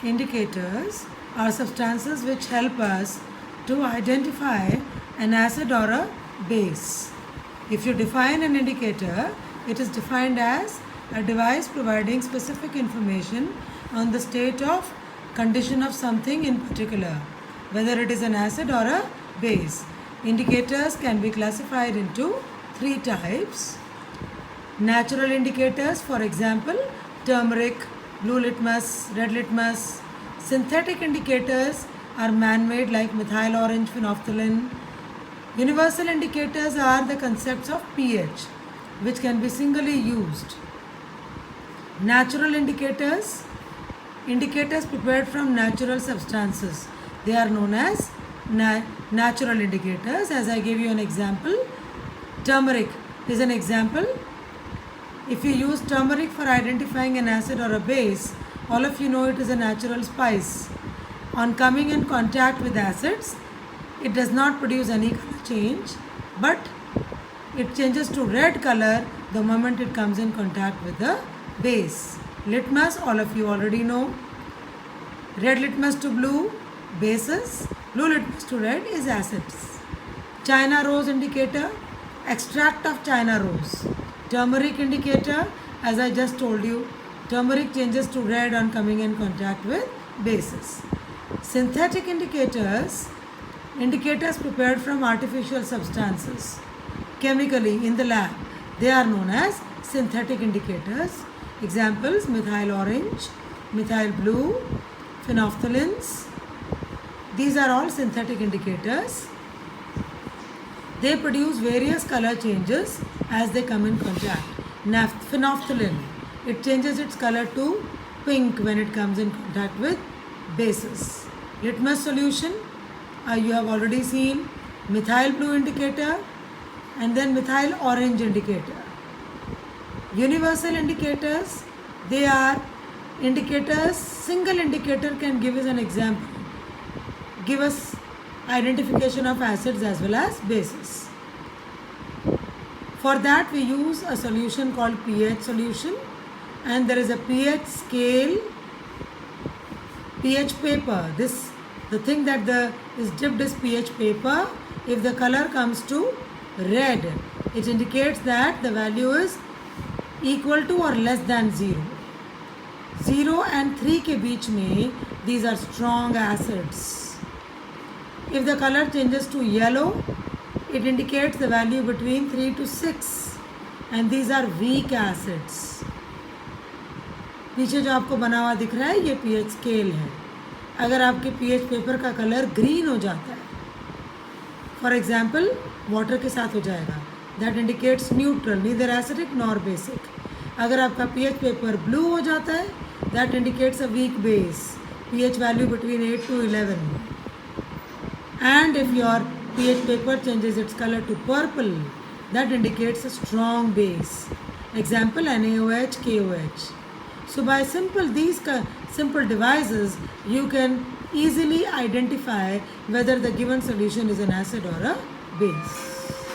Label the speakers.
Speaker 1: Indicators are substances which help us to identify an acid or a base. If you define an indicator, it is defined as a device providing specific information on the state of condition of something in particular, whether it is an acid or a base. Indicators can be classified into three types. Natural indicators, for example, turmeric, blue litmus, red litmus. Synthetic indicators are man-made like methyl orange phenolphthalein. Universal indicators are the concepts of pH, which can be singly used. Natural indicators, indicators prepared from natural substances. They are known as natural indicators. As I gave you an example, turmeric is an example. If you use turmeric for identifying an acid or a base, all of you know it is a natural spice. On coming in contact with acids, it does not produce any color change, but it changes to red color the moment it comes in contact with the base. Litmus, all of you already know. Red litmus to blue, bases. Blue litmus to red is acids. China rose indicator, extract of China rose. Turmeric indicator, as I just told you, turmeric changes to red on coming in contact with bases. Synthetic indicators, indicators prepared from artificial substances chemically in the lab. They are known as synthetic indicators. Examples: methyl orange, methyl blue, phenolphthaleins. These are all synthetic indicators. They produce various color changes as they come in contact. Phenolphthalein, it changes its color to pink when it comes in contact with bases. Litmus solution, you have already seen. Methyl blue indicator and then methyl orange indicator. Universal indicators, they are indicators. Single indicator can give us an example, give us identification of acids as well as bases. For that we use a solution called pH solution, and there is a pH scale, pH paper. The thing that is dipped is pH paper. If the color comes to red, it indicates that the value is equal to or less than 0. 0 and 3 के बीच में, these are strong acids. If the color changes to yellow, it indicates the value between 3 to 6, and these are weak acids. पीछे जो आपको बना हुआ दिख रहा है, ये pH स्केल है. अगर आपके pH पेपर का कलर ग्रीन हो जाता है, फॉर एग्जाम्पल वाटर के साथ हो जाएगा, that indicates neutral, neither acidic nor basic. अगर आपका pH पेपर ब्लू हो जाता है, that indicates a weak base, pH value between 8 to 11. And if your pH paper changes its color to purple, that indicates a strong base. Example: NaOH, KOH. So by these simple devices, you can easily identify whether the given solution is an acid or a base.